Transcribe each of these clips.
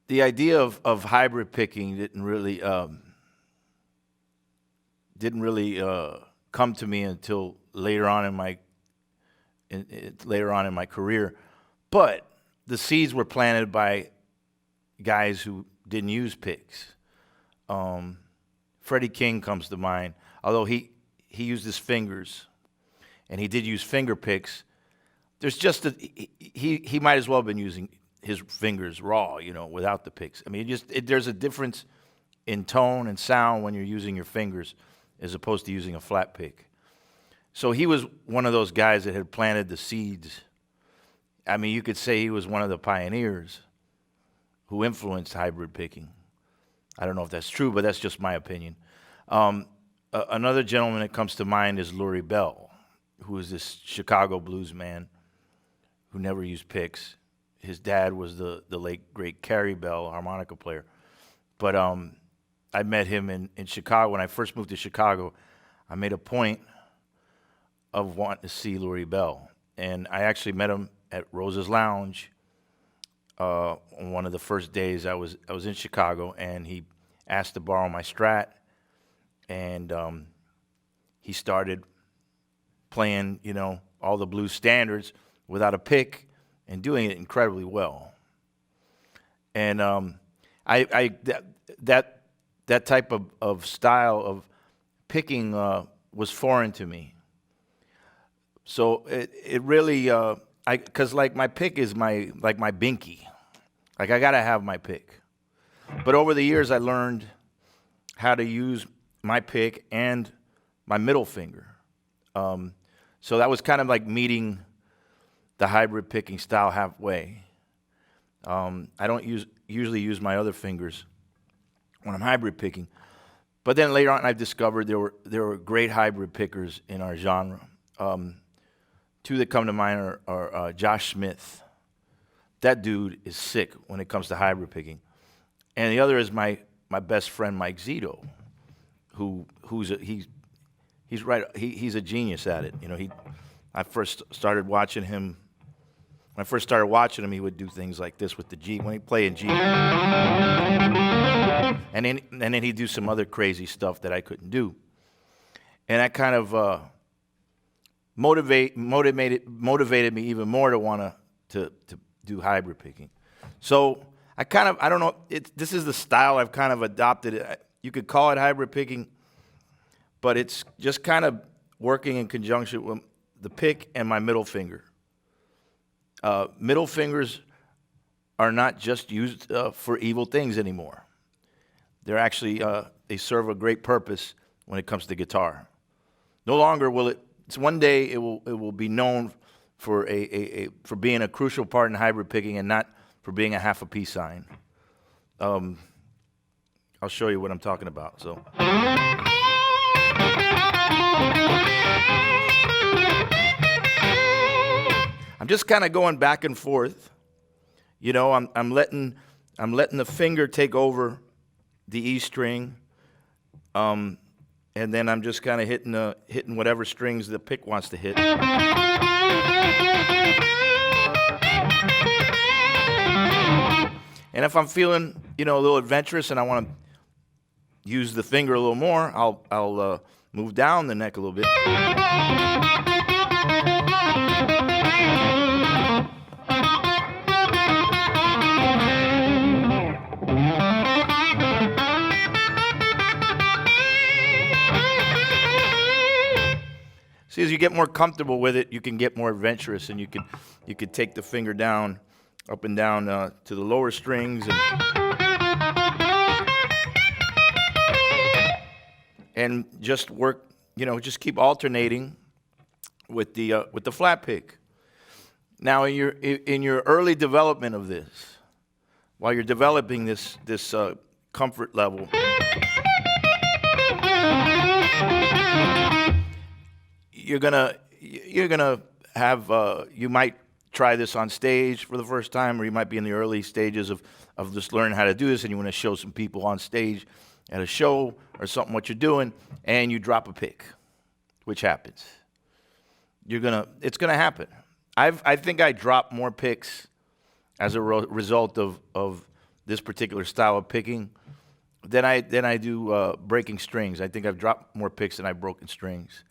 the idea of hybrid picking didn't really come to me until later on in my career. But the seeds were planted by guys who didn't use picks. Freddie King comes to mind, although he used his fingers, and he did use finger picks. There's just he might as well have been using his fingers raw, without the picks. I mean, there's a difference in tone and sound when you're using your fingers as opposed to using a flat pick. So he was one of those guys that had planted the seeds. I mean, you could say he was one of the pioneers who influenced hybrid picking. I don't know if that's true, but that's just my opinion. Another gentleman that comes to mind is Lurie Bell, who is this Chicago blues man who never used picks. His dad was the late, great Carrie Bell, harmonica player. But I met him in Chicago. When I first moved to Chicago, I made a point of wanting to see Lurie Bell. And I actually met him at Rose's Lounge on one of the first days I was in Chicago, and he asked to borrow my Strat, and he started playing, all the blues standards without a pick and doing it incredibly well. And that type of style of picking was foreign to me. So it really, because like my pick is my binky. Like I gotta have my pick. But over the years I learned how to use my pick and my middle finger. So that was kind of like meeting the hybrid picking style halfway. I don't usually use my other fingers when I'm hybrid picking. But then later on, I've discovered there were great hybrid pickers in our genre. Two that come to mind are Josh Smith. That dude is sick when it comes to hybrid picking. And the other is my best friend Mike Zito, he's a genius at it. I first started watching him. When I first started watching him, he would do things like this with the G when he played in G. And then he'd do some other crazy stuff that I couldn't do. And that kind of motivated me even more to want to do hybrid picking. So I don't know, this is the style I've kind of adopted. You could call it hybrid picking, but it's just kind of working in conjunction with the pick and my middle finger. Middle fingers are not just used for evil things anymore. They're actually, they serve a great purpose when it comes to guitar. No longer will it, it's one day it will be known for for being a crucial part in hybrid picking and not for being a half a peace sign. I'll show you what I'm talking about. So. I'm just kind of going back and forth. I'm letting the finger take over the E string, and then I'm just kind of hitting whatever strings the pick wants to hit. And if I'm feeling, a little adventurous and I want to use the finger a little more, I'll move down the neck a little bit. See, as you get more comfortable with it, you can get more adventurous, and you could take the finger down, up and down to the lower strings, and just work. Just keep alternating with the flat pick. Now, in your early development of this, while you're developing this comfort level, you're gonna have you might try this on stage for the first time, or you might be in the early stages of just learning how to do this, and you want to show some people on stage at a show or something what you're doing, and you drop a pick, which happens. It's gonna happen. I think I dropped more picks as a result of this particular style of picking. Then I do breaking strings. I think I've dropped more picks than I've broken strings.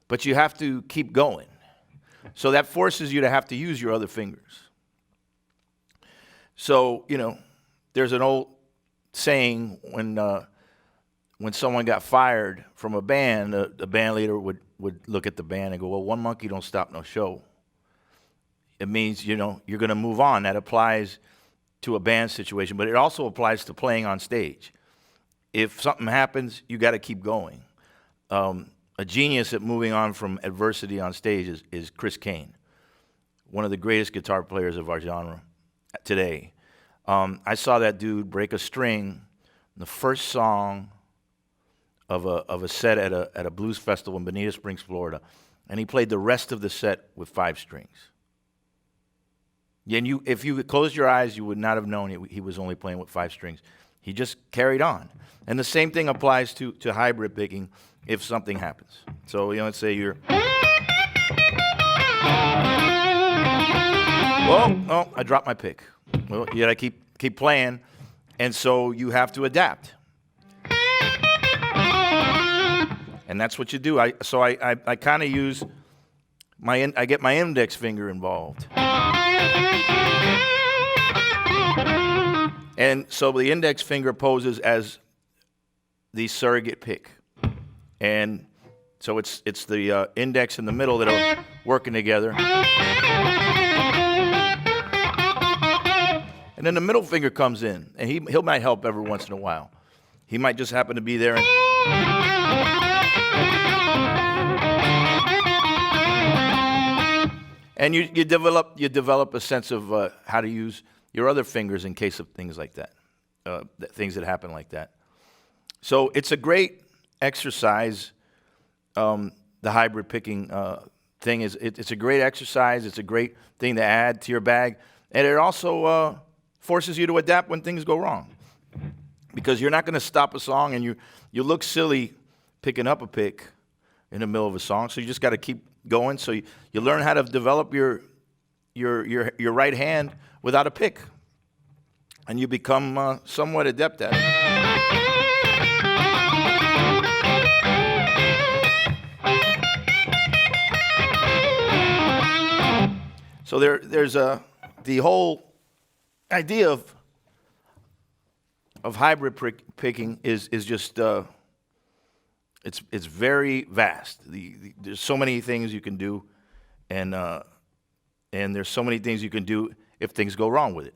But you have to keep going. So that forces you to have to use your other fingers. So, there's an old saying when someone got fired from a band, the band leader would look at the band and go, well, one monkey don't stop no show. It means, you're going to move on. That applies to a band situation, but it also applies to playing on stage. If something happens, you got to keep going. A genius at moving on from adversity on stage is Chris Kane, one of the greatest guitar players of our genre today. I saw that dude break a string in the first song of a set at a blues festival in Bonita Springs, Florida, and he played the rest of the set with 5 strings. And if you closed your eyes, you would not have known he was only playing with 5 strings. He just carried on. And the same thing applies to hybrid picking if something happens. So, let's say you're... Oh, I dropped my pick. Well, you got to keep playing, and so you have to adapt. And that's what you do. I kind of use I get my index finger involved. And so the index finger poses as the surrogate pick. And so it's the index and the middle that are working together. And then the middle finger comes in, and he might help every once in a while. He might just happen to be there. And you develop a sense of how to use your other fingers in case of things like that, things that happen like that. So it's a great exercise. The hybrid picking thing it's a great exercise. It's a great thing to add to your bag, and it also forces you to adapt when things go wrong, because you're not going to stop a song, and you look silly picking up a pick in the middle of a song. So you just got to keep going. So you learn how to develop your right hand without a pick, and you become somewhat adept at it. So there's the whole idea of hybrid picking is just it's very vast. There's so many things you can do, and there's so many things you can do if things go wrong with it.